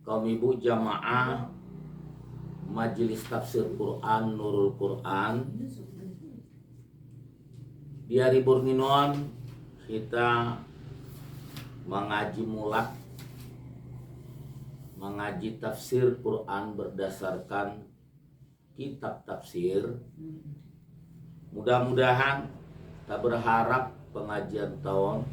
kaum ibu jamaah Majelis Tafsir Quran Nurul Quran. Di hari Borninon kita mengaji mulak, mengaji tafsir Quran berdasarkan kitab tafsir. Mudah-mudahan kita berharap pengajian tahun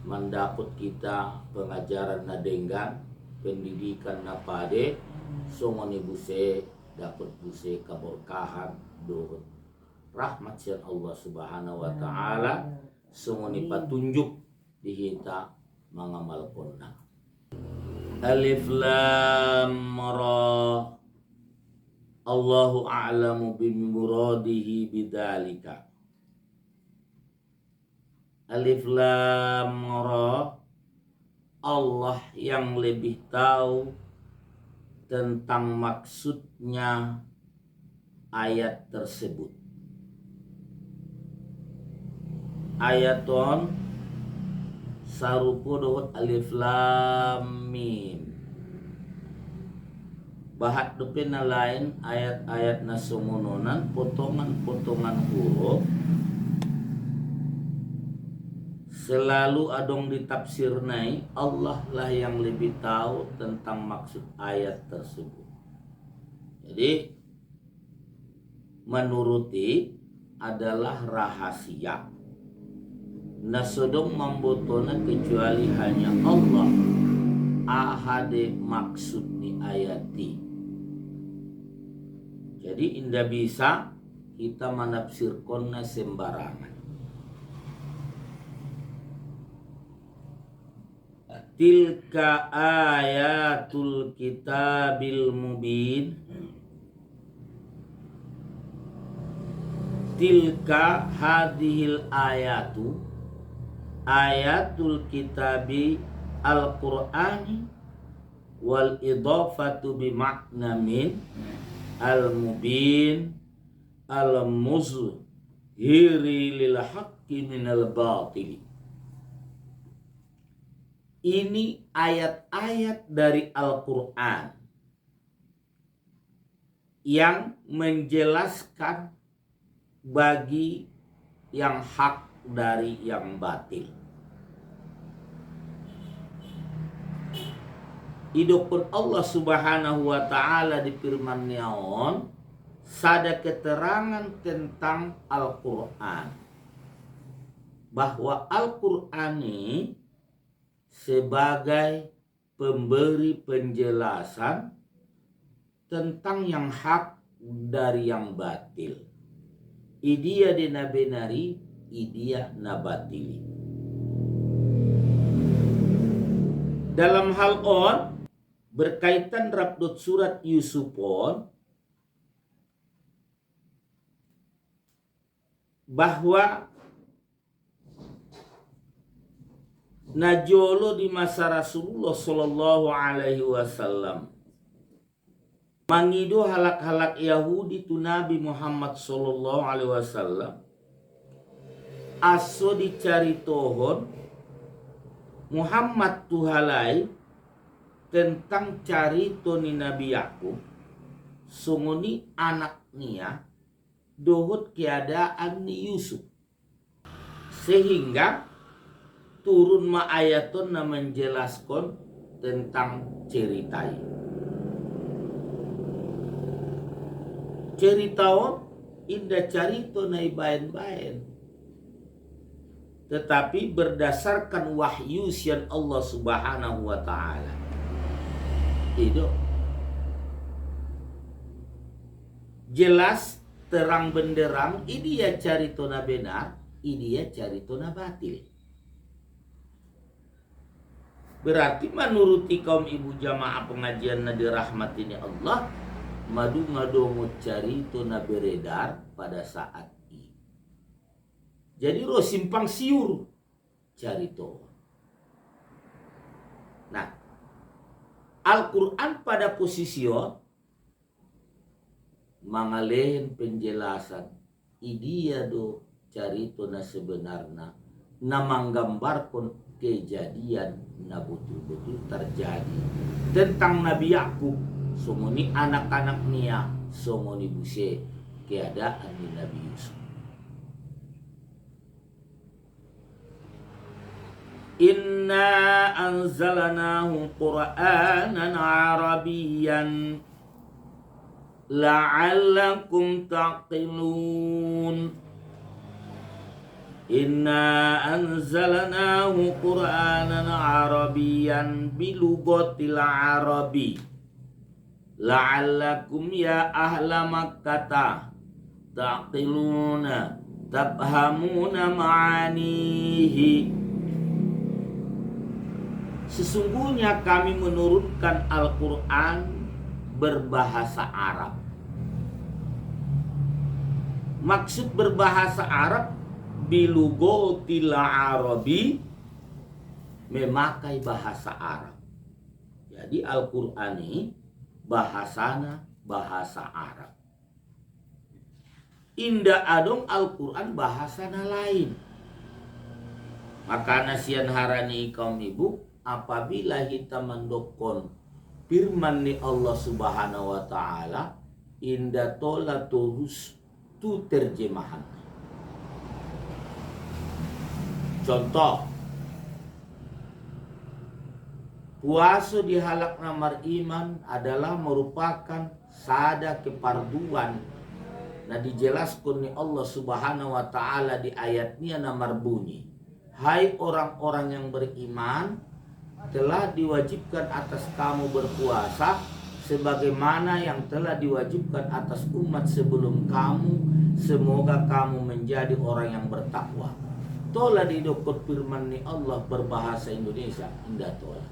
mendapat kita pengajaran nadenggan, pendidikan napade, songoni buse dapat buse keberkahan dohut rahmat sian Allah Subhanahu wa taala, songoni patunjuk dihita mengamal konna. Alif lam ra, Allahu a'lamu bimuradihi bidzalika. Alif lam ra, Allah yang lebih tahu tentang maksudnya ayat tersebut. Ayaton sarupo dohot alif lam mim. Bahat dupin na lain ayat-ayat na sumununan potongan-potongan huruf selalu adong ditafsirnai, Allah lah yang lebih tahu tentang maksud ayat tersebut. Jadi menuruti adalah rahasia. Nasodong membotona kecuali hanya Allah ahade maksud ni ayati. Jadi indah bisa kita menafsirkannya sembarangan. Tilka ayatul kitabil mubin. Tilka hadhil ayatu, ayatul kitabi al-Qur'ani wal idhafatu bi makna min al-mubin al-muzhiri lil haqqi minal batili. Ini ayat-ayat dari Al-Quran yang menjelaskan bagi yang hak dari yang batil. Idupun Allah Subhanahu wa taala di firman-Nya sada keterangan tentang Al-Quran, bahwa Al-Quran ini sebagai pemberi penjelasan tentang yang hak dari yang batil. Idia dina benari, idia nabatili. Dalam hal on berkaitan rabdut surat Yusufon, bahwa najolo di masa Rasulullah Sallallahu Alaihi Wasallam mangido halak-halak Yahudi tu Nabi Muhammad Sallallahu Alaihi Wasallam aso dicari tohon Muhammad tu halai tentang cari toni Nabi Yakub sunguni anak nia dohut keadaan ni Yusuf, sehingga turun ma ayatun na menjelaskan tentang ceritai. Ceritaon indah carito na ibaen-baen, tetapi berdasarkan wahyu sian Allah Subhanahu wa taala. Itu jelas terang benderang, ini ya carito na benar, ini ya carito na batil. Berarti menuruti kaum ibu jamaah pengajian nadi rahmat ini Allah, madu ngadomo carito na beredar pada saat ini. Jadi roh simpang siur carito. Nah, Al-Quran pada posisi mangalen penjelasan idia do carito na sebenarnya na manggambarkan kejadian na betul-betul terjadi tentang Nabi Yakub sumuni anak-anak nia sumuni buse keadaan di Nabi Yusuf. Inna anzalnahu Qur'anan Arabiyyan la'allakum taqilun. Inna anzalnahu Qur'anan Arabiyyan bilugatil Arabi la'allakum ya ahla Makkah taqiluna tafhamuna ma'anihi. Sesungguhnya kami menurunkan Al-Quran berbahasa Arab. Maksud berbahasa Arab bilugotil Arabi, memakai bahasa Arab. Jadi Al-Quran ini bahasana bahasa Arab. Indah adong Al-Quran bahasana lain. Maka nasian harani kaum ibu, apabila kita mendokon firman ni Allah Subhanahu wa taala, indah tola terus tu terjemahan. Contoh, puasa di halak namar iman adalah merupakan sada keparduan. Nah dijelaskan ni Allah Subhanahu wa taala di ayatnya namar bunyi, hai orang-orang yang beriman, telah diwajibkan atas kamu berpuasa sebagaimana yang telah diwajibkan atas umat sebelum kamu, semoga kamu menjadi orang yang bertakwa. Tola didokot firman ni Allah berbahasa Indonesia, indah tola.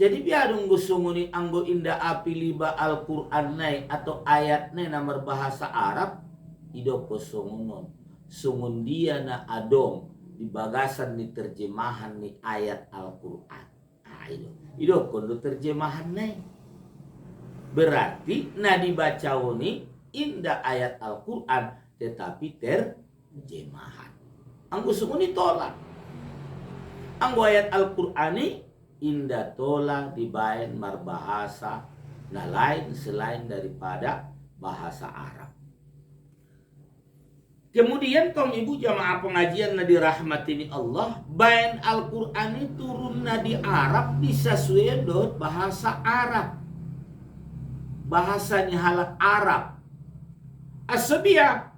Jadi biadung gusunguni anggo indah api liba Al-Quran nai atau ayat nai namar bahasa Arab, idoko sungunon sungun dia na adong di bagasan ni terjemahan ni ayat Al-Quran. Itu kondo terjemahan nai. Berarti na dibaca ni indah ayat Al-Quran tetapi terjemahan. Anggo sumuni tolak. Anggo ayat Al-Quran ni indah tolak dibayan marbahasa na lain selain daripada bahasa Arab. Kemudian kaum ibu jamaah pengajian na dirahmati Allah, bayan Al-Quran ini turun na di Arab disesuaikan dengan bahasa Arab. Bahasanya halak Arab. Asbiyah,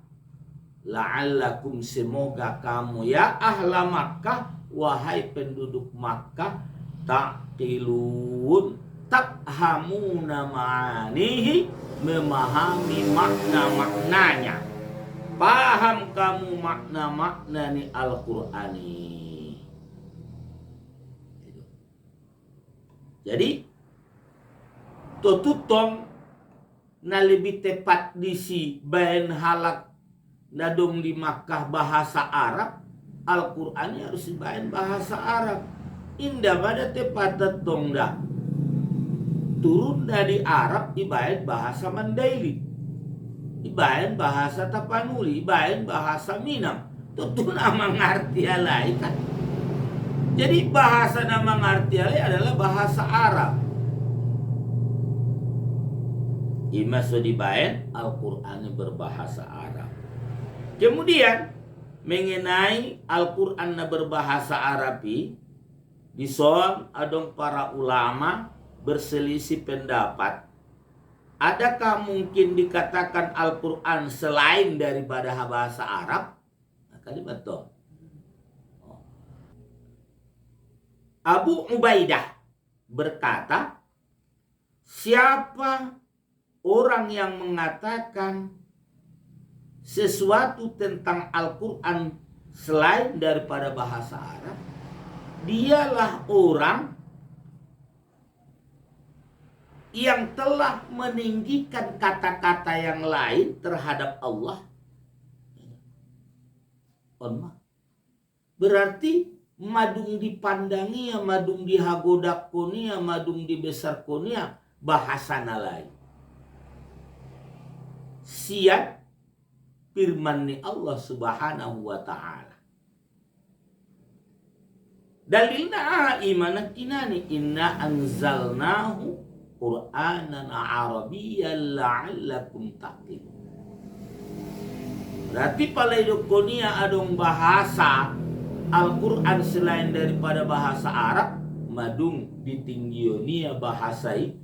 la'allakum semoga kamu ya ahla Makkah, wahai penduduk Makkah, taqilun tafhamuna ma'anihi, memahami makna-maknanya. Paham kamu makna-makna ni Al-Qur'ani. Jadi tututong na lebih tepat disi bayan halak nadong di Makkah bahasa Arab, Al-Qur'ani harus dibayan bahasa Arab. Indah pada tepat tetong dah. Turun dari Arab dibayan bahasa Mandailing. Ibayan bahasa Tapanuli, ibayan bahasa Minang. Tentu nama ngarti alai kan. Jadi bahasa nama ngarti alai adalah bahasa Arab. Ima so dibayan Al-Quran berbahasa Arab. Kemudian mengenai Al-Quran berbahasa Arabi, di soal adong para ulama berselisih pendapat. Adakah mungkin dikatakan Al-Quran selain daripada bahasa Arab? Nah, kalimat itu. Abu Ubaidah berkata, siapa orang yang mengatakan sesuatu tentang Al-Quran selain daripada bahasa Arab, dialah orang yang telah meninggikan kata-kata yang lain terhadap Allah. Berarti madung dipandangi, madung dihagodak konia, madung dibesar konia, bahasana lain. Siap firman ni Allah Subhanahu wa ta'ala. Dalilna imanat kinani inna anzalnahu Qur'anan Arabiyyan la'allakum taqilun. Berarti palaidokonia adong bahasa Al-Quran selain daripada bahasa Arab, madung ditinggionia bahasai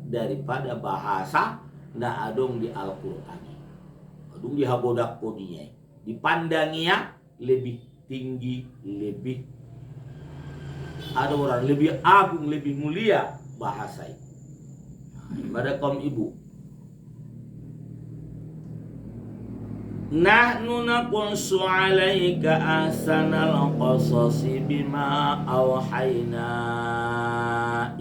daripada bahasa na adong di Al-Quran. Madung dihabodak kodinya, dipandangia lebih tinggi, lebih ada orang lebih agung, lebih mulia bahasai. Pada kaum ibu, nahnu naqussu 'alaika ahsanal qasasi bima awhayna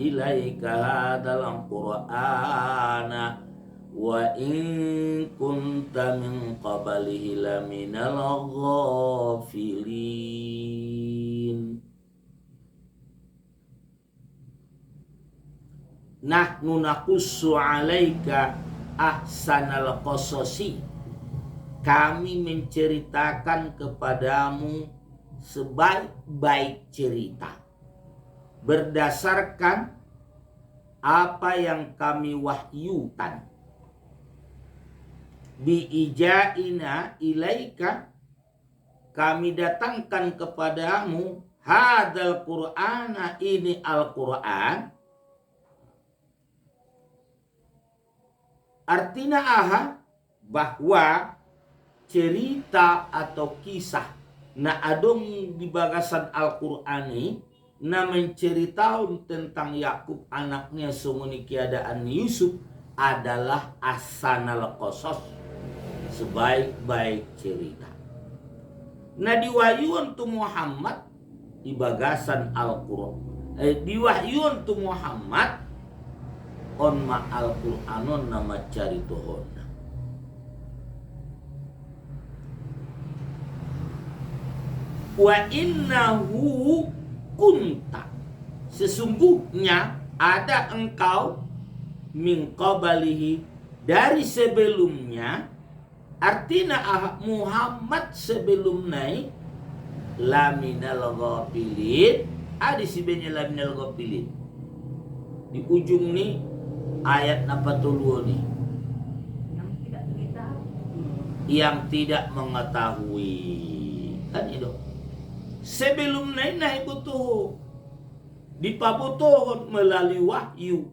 ilaika hadzal qur'ana wa in kunta min qablihi laminal ghafilin. Nahnu naqussu 'alaika ahsanal qasasi, kami menceritakan kepadamu sebaik-baik cerita berdasarkan apa yang kami wahyukan. Biijaina ilaika, kami datangkan kepadamu hadzal qur'ana, ini Al-Qur'an. Artinya aha, bahwa cerita atau kisah na adong di bagasan Al-Qur'an ini na menceritakan tentang Yakub anaknya sumuni keadaan Yusuf adalah ahsanal qasas, sebaik-baik cerita. Nah diwahyuan tu Muhammad di bagasan Al-Qur'an, diwahyuan tu Muhammad on ma Al-Qur'anon nama caritohon. Wa innahu kunta, sesungguhnya ada engkau min qablihi, dari sebelumnya. Artinya Muhammad sebelum naik laminal ghafilin, ada sebenarnya laminal ghafilin di ujung nih ayat 42 nih, yang tidak mengetahui kan itu. Sebelum naik butuh dipabutuhon melalui wahyu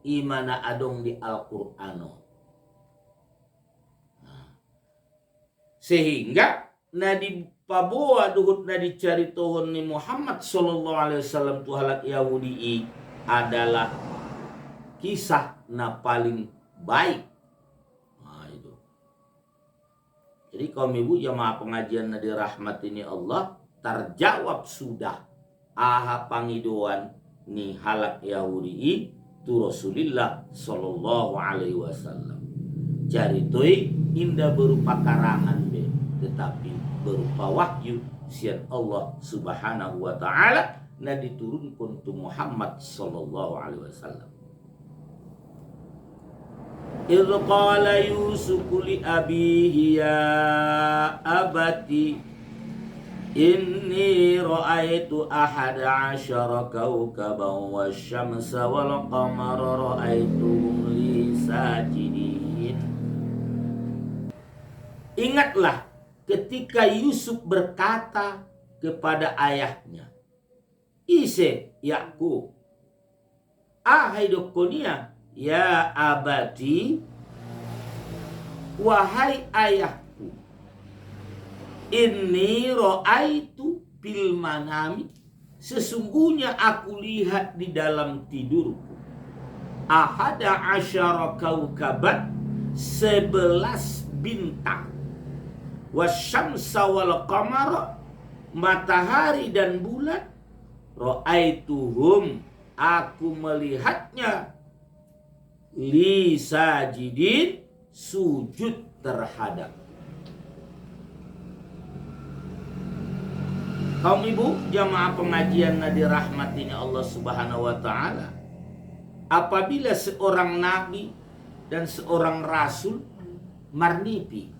imana adong di Al-Qur'ano. Sehingga nadi paboa duhut nadi caritohon ni Muhammad sallallahu alaihi wasallam tu halak Yahudi adalah kisah na paling baik. Nah, itu. Jadi kaum ibu jamaah pengajian na dirahmatini Allah, terjawab sudah aha pangidoan ni halak Yahudi tu Rasulullah sallallahu alaihi wasallam. Caritoi indah berupa karangan be, tetapi berupa wahyu sian Allah subhanahu wa ta'ala na diturunkan tu Muhammad sallallahu alaihi wasallam. Idh qala Yusuf li abihi ya abati inni ra'aitu ahada asyara kawkaban wasyamsa wal qamara ra'aituhum li sajidin. Ingatlah ketika Yusuf berkata kepada ayahnya, Ise Yakub, ahai dokonia, ya abati, wahai ayahku, inni ra'aitu fil manami, sesungguhnya aku lihat di dalam tidurku, ahada asyara kaukaban, 11 bintang, wasyamsa wal qamara, matahari dan bulan, ra'aituhum, aku melihatnya, li sajidin, sujud terhadap. Kaum ibu jamaah pengajian nadi rahmatinya Allah subhanahu wa ta'ala, apabila seorang nabi dan seorang rasul marnipi,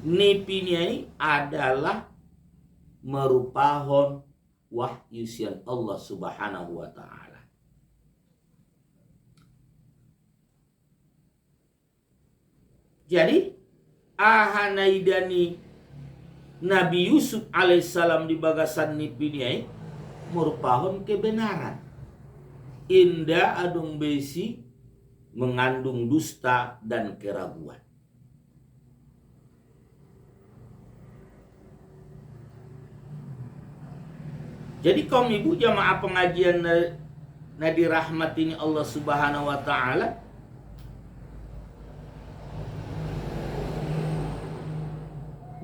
nipinya adalah merupakan wahyu sian Allah Subhanahu wa taala. Jadi ahanaidani Nabi Yusuf alaihissalam di bagasan nipiniai merupakan kebenaran. Indah adung besi mengandung dusta dan keraguan. Jadi kaum ibu jamaah pengajian Nadi Rahmat ini Allah Subhanahu wa taala,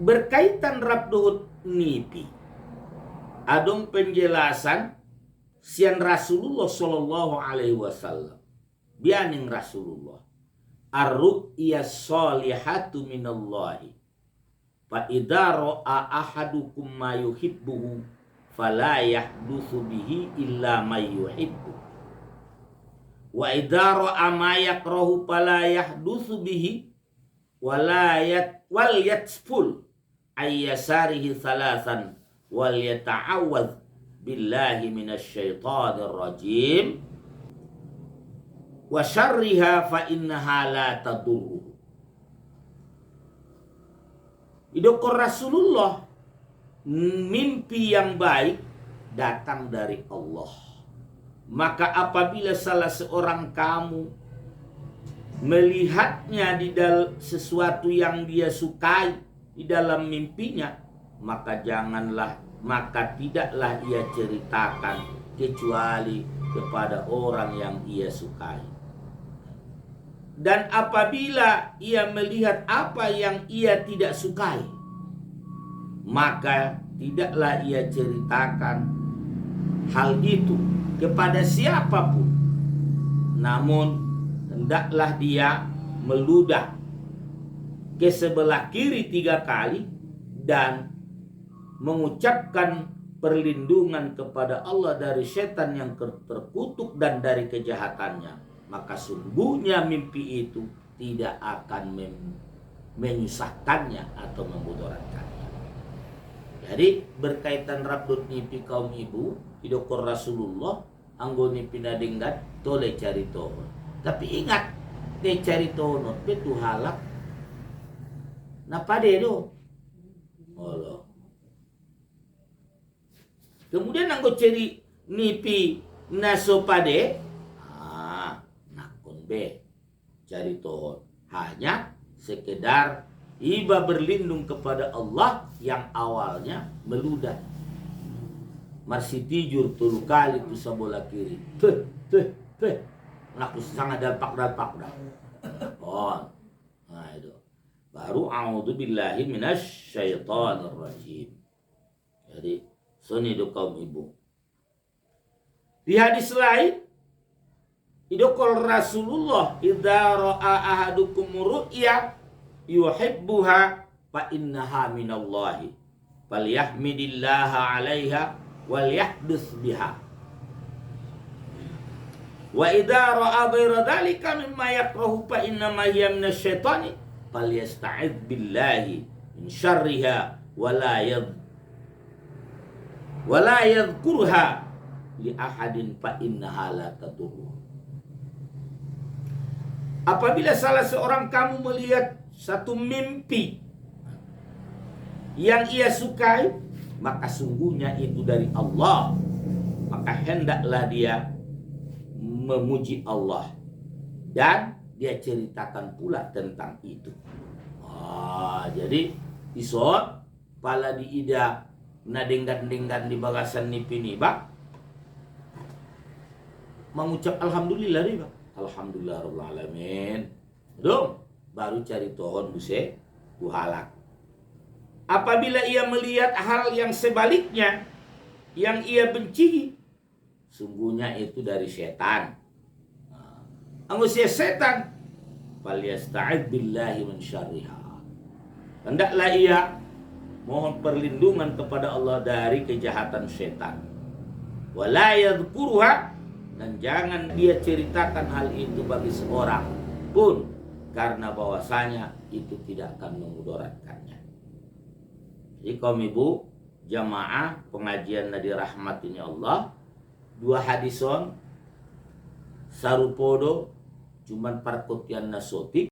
berkaitan rabduhut nipi adung penjelasan sian Rasulullah sallallahu alaihi wasallam bianing Rasulullah ar-ru'ya sholihatu minallahi fa idza ra'a ahadukum ma yuhibbu fala yahdutsu bihi illa may yuhibbu wa idza ra'a ma yakrahu fala yahdutsu bihi wal yatsful ayyasarihi thalathan wal yata'awwadz billahi minasyaitonir rajim wa syarriha fa innaha la tadurru. Idokor Rasulullah, mimpi yang baik datang dari Allah. Maka apabila salah seorang kamu melihatnya di dalam sesuatu yang dia sukai di dalam mimpinya, maka tidaklah ia ceritakan kecuali kepada orang yang ia sukai. Dan apabila ia melihat apa yang ia tidak sukai, maka tidaklah ia ceritakan hal itu kepada siapapun. Namun hendaklah dia meludah ke sebelah kiri 3 kali dan mengucapkan perlindungan kepada Allah dari setan yang terkutuk dan dari kejahatannya. Maka sungguhnya mimpi itu tidak akan menyusahkannya atau memudaratkannya. Jadi berkaitan rabdut mimpi kaum ibu, idokor Rasulullah anggoni pinadenggat tole cari tohon. Tapi ingat, te cari tohon itu halak. Napa do? Allah. Kemudian anggo cari nipi naso pade, nakon be cari tohon. Hanya sekedar iba berlindung kepada Allah yang awalnya meludah. Marsi tijur 3 kali tu sabola kiri. Tuh. Naku sangat dalpak dah. Nakon. Nah itu. Baru a'udzubillahi minasyaitonir rajim. Jadi suni do kaum ibu. Di hadis lain idokol Rasulullah idza ra'a ahadukum ru'ya yuhibbuha fa innaha minallahi falyahmidillaha 'alaiha wal yahdits biha. Wa idza ra'a ghaira dzalika mimma yakrahu fa innama hiya minasyaitani falyasta'idz billahi min syarriha wala yadhkurha li ahadin fa innaha la tadurru. Apabila salah seorang kamu melihat satu mimpi yang ia sukai, maka sungguhnya itu dari Allah. Maka hendaklah dia memuji Allah dan dia ceritakan pula tentang itu. Jadi isot pala di ida nadenggan-denggan di bagasan nipi bak mengucap alhamdulillah riba. Alhamdulillah rabbil alamin. Dong, baru cari tohon buse halak. Apabila ia melihat hal yang sebaliknya, yang ia benci, sungguhnya itu dari setan. Angusnya setan, falyasta'idz billahi min syarriha. Hendaklah ia mohon perlindungan kepada Allah dari kejahatan setan. Wala yadhkuruha, dan jangan dia ceritakan hal itu bagi seorang pun, karena bahwasanya itu tidak akan memudaratkannya. Jadi kaum ibu, jamaah pengajian nadi rahmat ini Allah dua hadison sarupodo cuman parkotian nasotik